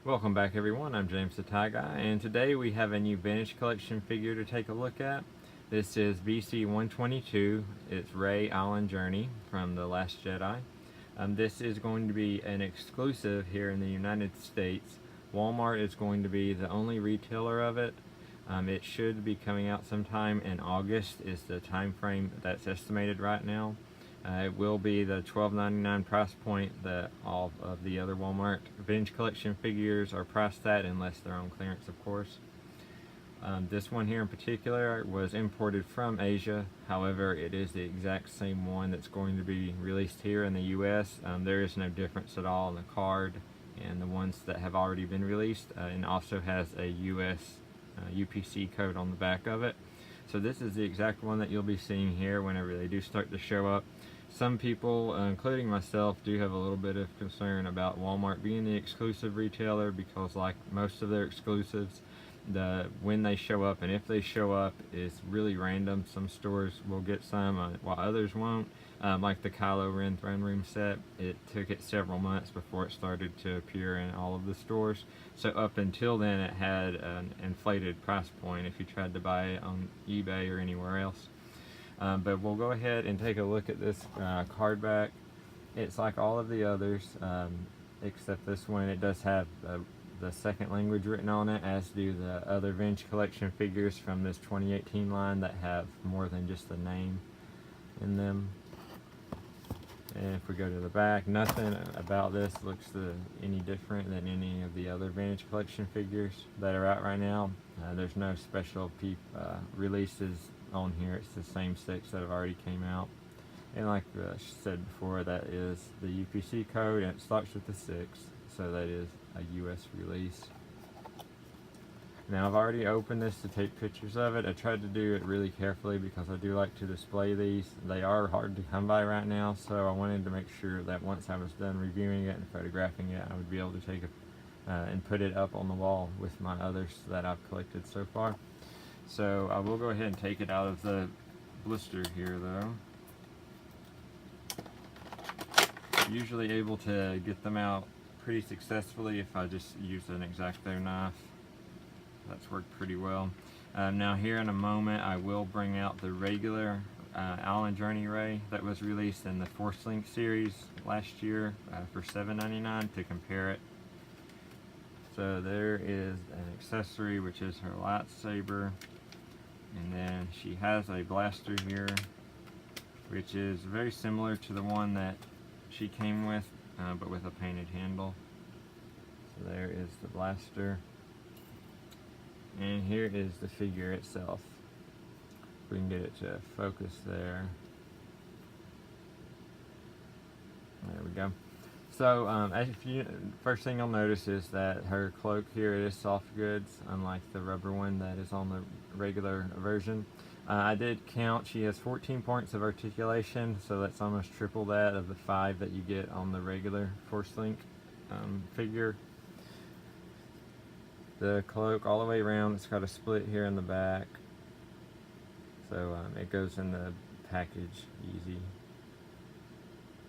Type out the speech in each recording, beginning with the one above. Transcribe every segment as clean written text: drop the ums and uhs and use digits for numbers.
Welcome back everyone, I'm James the Tie Guy, and today we have a new Vintage Collection figure to take a look at. This is BC 122, it's Rey Island Journey from The Last Jedi. This is going to be an exclusive here in the United States. Walmart is going to be the only retailer of it. It should be coming out sometime in August is the time frame that's estimated right now. It will be the $12.99 price point that all of the other Walmart Vintage Collection figures are priced at, unless they're on clearance, of course. This one here in particular was imported from Asia. However, it is the exact same one that's going to be released here in the US. There is no difference at all in the card and the ones that have already been released, and also has a US UPC code on the back of it. So this is the exact one that you'll be seeing here whenever they do start to show up. Some people, including myself, do have a little bit of concern about Walmart being the exclusive retailer, because like most of their exclusives, when they show up and if they show up is really random. Some stores will get some while others won't. Like the Kylo Ren Throne Room set, it took it several months before it started to appear in all of the stores. So up until then it had an inflated price point if you tried to buy it on eBay or anywhere else. But we'll go ahead and take a look at this card back. It's like all of the others, except this one, it does have the second language written on it, as do the other Vintage Collection figures from this 2018 line that have more than just the name in them. And if we go to the back, nothing about this looks any different than any of the other Vintage Collection figures that are out right now. There's no special releases on here. It's the same 6 that have already came out. And like I said before, that is the UPC code, and it starts with the 6, so that is a US release. Now I've already opened this to take pictures of it. I tried to do it really carefully because I do like to display these. They are hard to come by right now, so I wanted to make sure that once I was done reviewing it and photographing it, I would be able to take it and put it up on the wall with my others that I've collected so far. So I will go ahead and take it out of the blister here though. Usually able to get them out pretty successfully if I just use an X-Acto knife. That's worked pretty well. Now here in a moment I will bring out the regular Island Journey Rey that was released in the Force Link series last year for $7.99 to compare it. So there is an accessory, which is her lightsaber, and then she has a blaster here, which is very similar to the one that she came with, but with a painted handle. So there is the blaster. And here is the figure itself. If we can get it to focus there. There we go. So, first thing you'll notice is that her cloak here is soft goods, unlike the rubber one that is on the regular version. I did count, she has 14 points of articulation, so that's almost triple that of the 5 that you get on the regular Force Link figure. The cloak all the way around, it's got a split here in the back, so it goes in the package easy.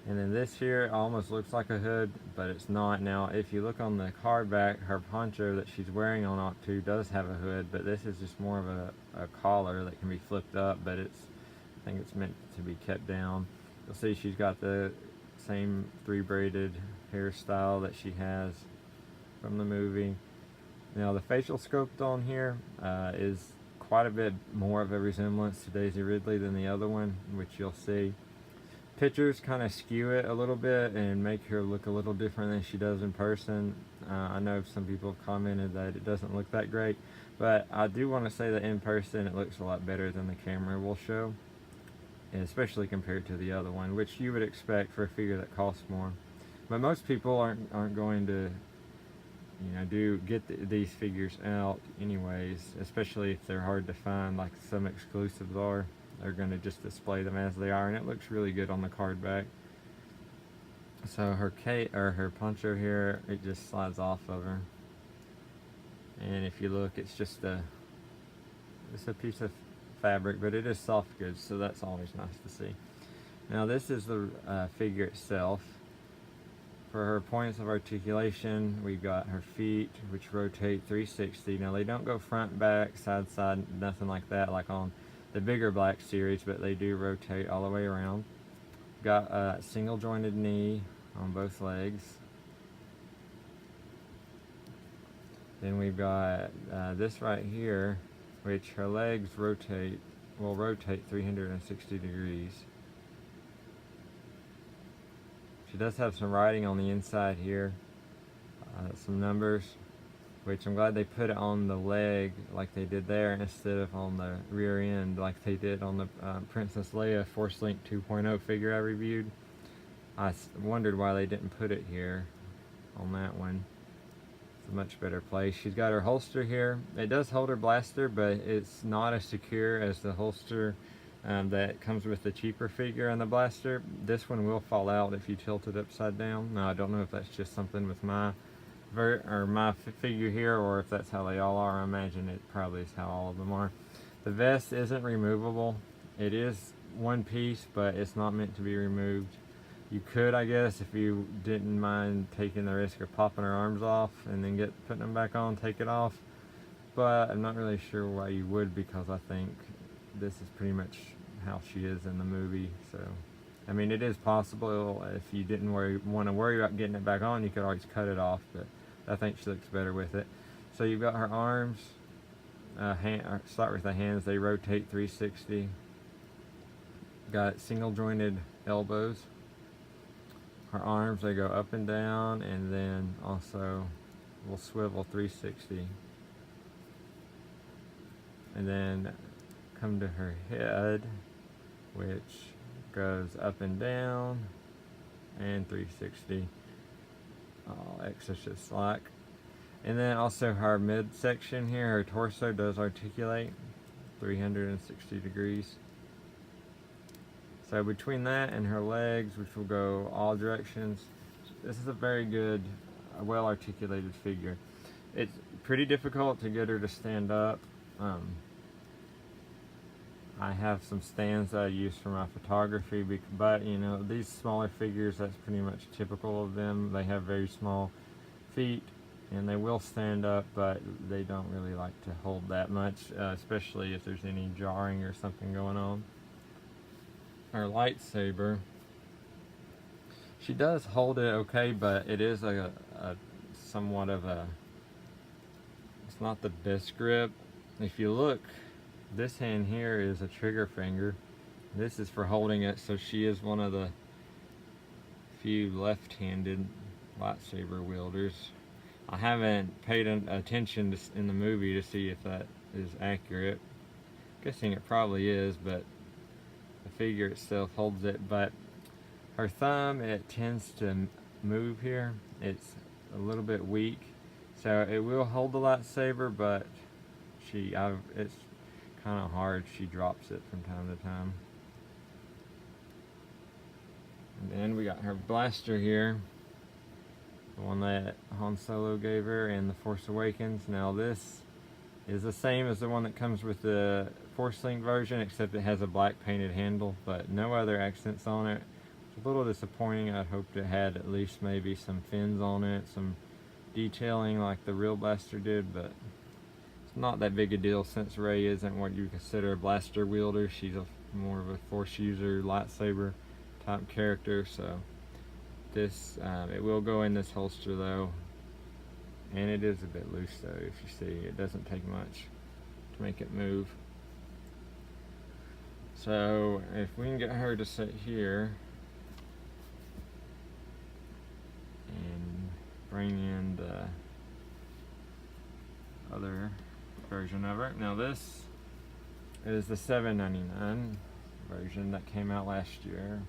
And then this here almost looks like a hood, but it's not. Now if you look on the card back, her poncho that she's wearing on Octu does have a hood, but this is just more of a collar that can be flipped up, but I think it's meant to be kept down. You'll see she's got the same 3 braided hairstyle that she has from the movie. Now the facial sculpt on here is quite a bit more of a resemblance to Daisy Ridley than the other one, which you'll see. Pictures kind of skew it a little bit and make her look a little different than she does in person. I know some people have commented that it doesn't look that great, but I do want to say that in person it looks a lot better than the camera will show, especially compared to the other one, which you would expect for a figure that costs more. But most people aren't going to get these figures out anyways, especially if they're hard to find like some exclusives are. They're going to just display them as they are, and it looks really good on the card back. So her poncho here, it just slides off of her, and if you look, it's just a piece of fabric, but it is soft goods, so that's always nice to see. Now this is the figure itself For her points of articulation, we've got her feet, which rotate 360. Now they don't go front, back, side, side, nothing like that, like on the bigger black series, but they do rotate all the way around. Got a single jointed knee on both legs. Then we've got this right here, which her legs will rotate 360 degrees. She does have some writing on the inside here, some numbers, which I'm glad they put it on the leg like they did there instead of on the rear end like they did on the Princess Leia Force Link 2.0 figure I reviewed. I wondered why they didn't put it here on that one. It's a much better place. She's got her holster here. It does hold her blaster, but it's not as secure as the holster that comes with the cheaper figure and the blaster. This one will fall out if you tilt it upside down. Now I don't know if that's just something with my figure here or if that's how they all are. I imagine it probably is how all of them are. The vest isn't removable. It is one piece, but it's not meant to be removed. You could, I guess, if you didn't mind taking the risk of popping her arms off and then putting them back on, take it off. But I'm not really sure why you would, because I think this is pretty much how she is in the movie. So, I mean, it is possible if you didn't want to worry about getting it back on, you could always cut it off, but I think she looks better with it. So you've got her arms, start with the hands, they rotate 360. Got single jointed elbows. Her arms, they go up and down, and then also will swivel 360. And then come to her head, which goes up and down and 360. Oh, extra just slack. And then also her midsection here, her torso does articulate 360 degrees. So between that and her legs, which will go all directions, this is a very good, well articulated figure. It's pretty difficult to get her to stand up. I have some stands that I use for my photography, but you know, these smaller figures, that's pretty much typical of them. They have very small feet and they will stand up, but they don't really like to hold that much, especially if there's any jarring or something going on. Her lightsaber, she does hold it okay, but it is a somewhat of a, it's not the best grip. If you look, this hand here is a trigger finger. This is for holding it, so she is one of the few left-handed lightsaber wielders. I haven't paid attention in the movie to see if that is accurate. Guessing it probably is, but the figure itself holds it. But her thumb, it tends to move here. It's a little bit weak, so it will hold the lightsaber, but it's kind of hard. She drops it from time to time. And then we got her blaster here, the one that Han Solo gave her in The Force Awakens. Now this is the same as the one that comes with the Force Link version, except it has a black painted handle, but no other accents on it. It's a little disappointing. I'd hoped it had at least maybe some fins on it, some detailing like the real blaster did, but it's not that big a deal since Rey isn't what you consider a blaster wielder. She's more of a Force user, lightsaber type character. So this, it will go in this holster though, and it is a bit loose though. If you see, it doesn't take much to make it move. So if we can get her to sit here and bring in the other version of her. Now this is the $7.99 version that came out last year,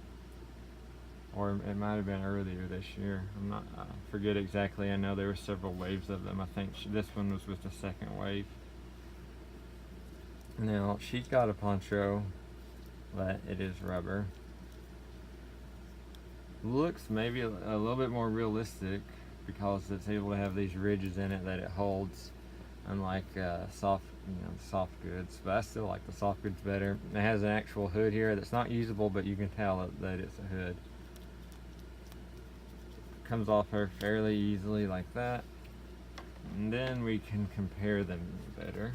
or it might have been earlier this year. I forget exactly. I know there were several waves of them. I think this one was with the second wave. Now she's got a poncho, but it is rubber. Looks maybe a little bit more realistic because it's able to have these ridges in it that it holds, unlike soft goods. But I still like the soft goods better. It has an actual hood here that's not usable, but you can tell that it's a hood. comes off her fairly easily like that. And then we can compare them better.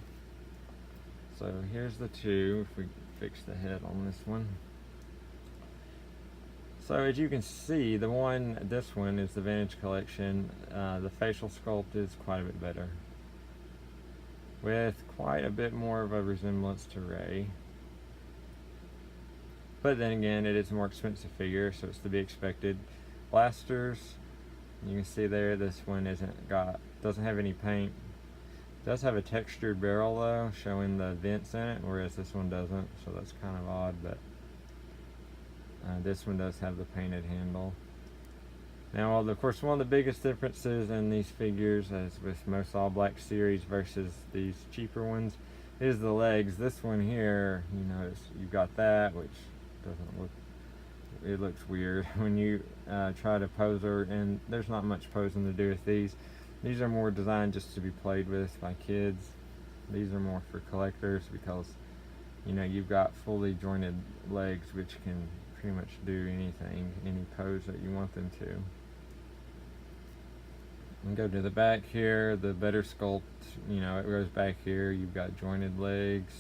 So here's the two, if we fix the head on this one. So as you can see, this one is the Vintage Collection. The facial sculpt is quite a bit better, with quite a bit more of a resemblance to Rey. But then again, it is a more expensive figure, so it's to be expected. Blasters, you can see there, this one doesn't have any paint. It does have a textured barrel though, showing the vents in it, whereas this one doesn't, so that's kind of odd, but this one does have the painted handle. Now, of course, one of the biggest differences in these figures, as with most all black series versus these cheaper ones, is the legs. This one here, you notice you've got that, which doesn't look, it looks weird when you try to pose her, and there's not much posing to do with these. These are more designed just to be played with by kids. These are more for collectors because, you know, you've got fully jointed legs which can pretty much do anything, any pose that you want them to. And go to the back here, the better sculpt, you know, it goes back here, you've got jointed legs,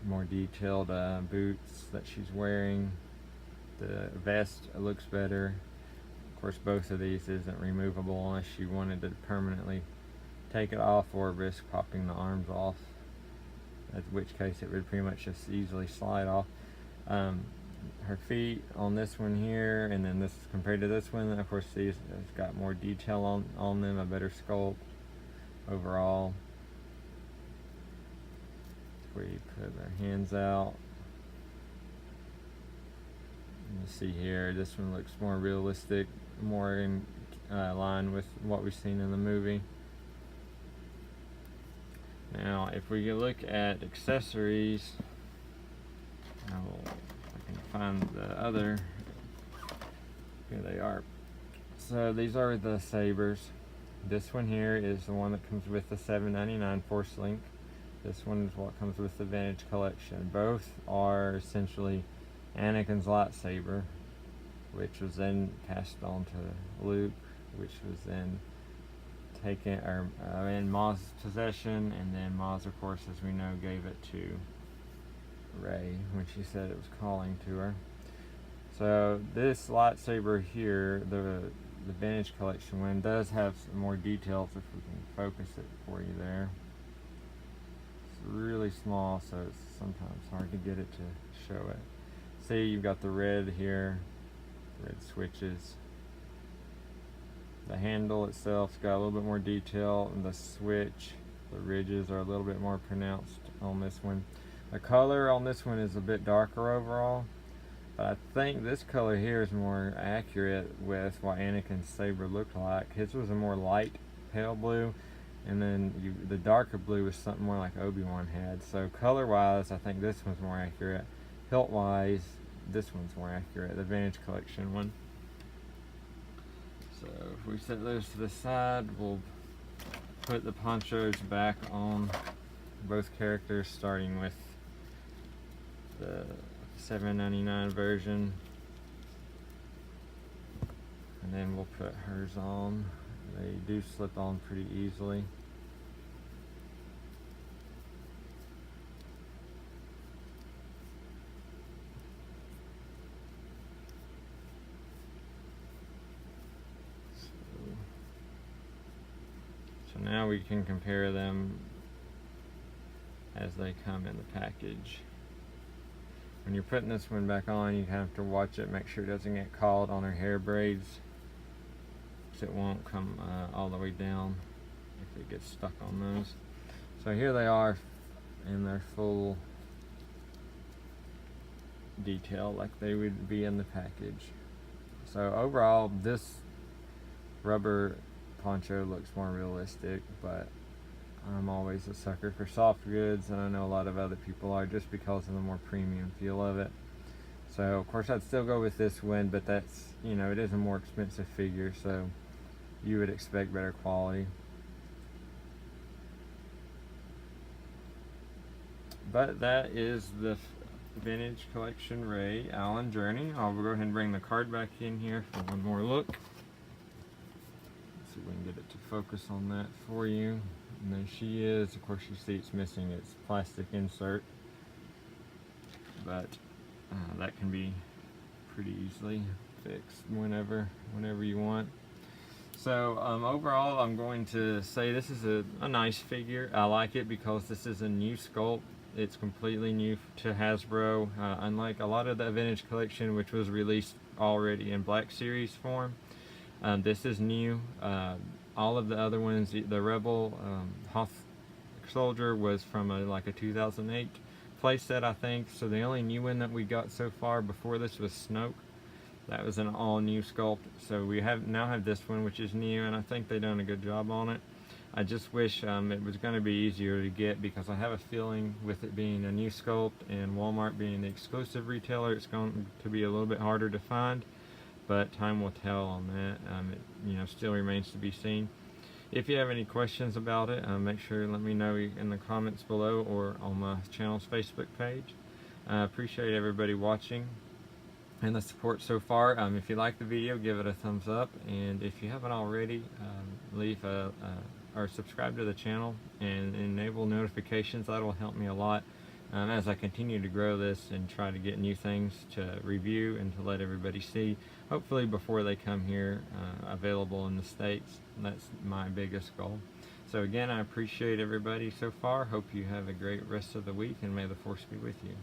more detailed boots that she's wearing. The vest looks better. Of course, both of these isn't removable unless you wanted to permanently take it off or risk popping the arms off, in which case it would pretty much just easily slide off. Her feet on this one here, and then this compared to this one, of course, these has got more detail on them, a better sculpt overall. We put our hands out. You see here, this one looks more realistic, more in line with what we've seen in the movie. Now, if we look at accessories, I can find the other. Here they are. So these are the Sabers. This one here is the one that comes with the $7.99 Force Link. This one is what comes with the Vintage Collection. Both are essentially Anakin's lightsaber, which was then passed on to Luke, which was then taken in Ma's possession, and then Maz, of course, as we know, gave it to Rey when she said it was calling to her. So this lightsaber here, the Vintage Collection one, does have some more details if we can focus it for you there. It's really small, so it's sometimes hard to get it to show it. See, you've got the red here, red switches. The handle itself's got a little bit more detail, and the switch, the ridges are a little bit more pronounced on this one. The color on this one is a bit darker overall, but I think this color here is more accurate with what Anakin's saber looked like. His was a more light pale blue, and then the darker blue was something more like Obi-Wan had. So color-wise, I think this one's more accurate. Hilt-wise, this one's more accurate, the Vintage Collection one. So if we set those to the side, we'll put the ponchos back on both characters, starting with the $7.99 version, and then we'll put hers on. They do slip on pretty easily. So now we can compare them as they come in the package. When you're putting this one back on, you have to watch it, make sure it doesn't get caught on her hair braids, so it won't come all the way down if it gets stuck on those. So here they are in their full detail like they would be in the package. So overall, this rubber poncho looks more realistic, but I'm always a sucker for soft goods, and I know a lot of other people are, just because of the more premium feel of it. So of course I'd still go with this one, but that's, you know, it is a more expensive figure, so you would expect better quality. But that is the Vintage Collection Rey Allen Journey. I'll go ahead and bring the card back in here for one more look. if we can get it to focus on that for you. And there she is. Of course, you see it's missing its plastic insert, but that can be pretty easily fixed whenever you want. So overall, I'm going to say this is a nice figure. I like it because this is a new sculpt. It's completely new to Hasbro, unlike a lot of the Vintage Collection, which was released already in Black Series form. This is new. All of the other ones, the Rebel Hoth Soldier was from like a 2008 playset, I think. So the only new one that we got so far before this was Snoke. That was an all new sculpt. So we now have this one, which is new, and I think they've done a good job on it. I just wish it was going to be easier to get, because I have a feeling with it being a new sculpt and Walmart being the exclusive retailer, it's going to be a little bit harder to find. But time will tell on that. It still remains to be seen. If you have any questions about it, make sure to let me know in the comments below or on my channel's Facebook page. I appreciate everybody watching and the support so far. If you like the video, give it a thumbs up, and if you haven't already, leave or subscribe to the channel and enable notifications. That'll help me a lot as I continue to grow this and try to get new things to review and to let everybody see, hopefully before they come here, available in the States. That's my biggest goal. So again, I appreciate everybody so far. Hope you have a great rest of the week, and may the Force be with you.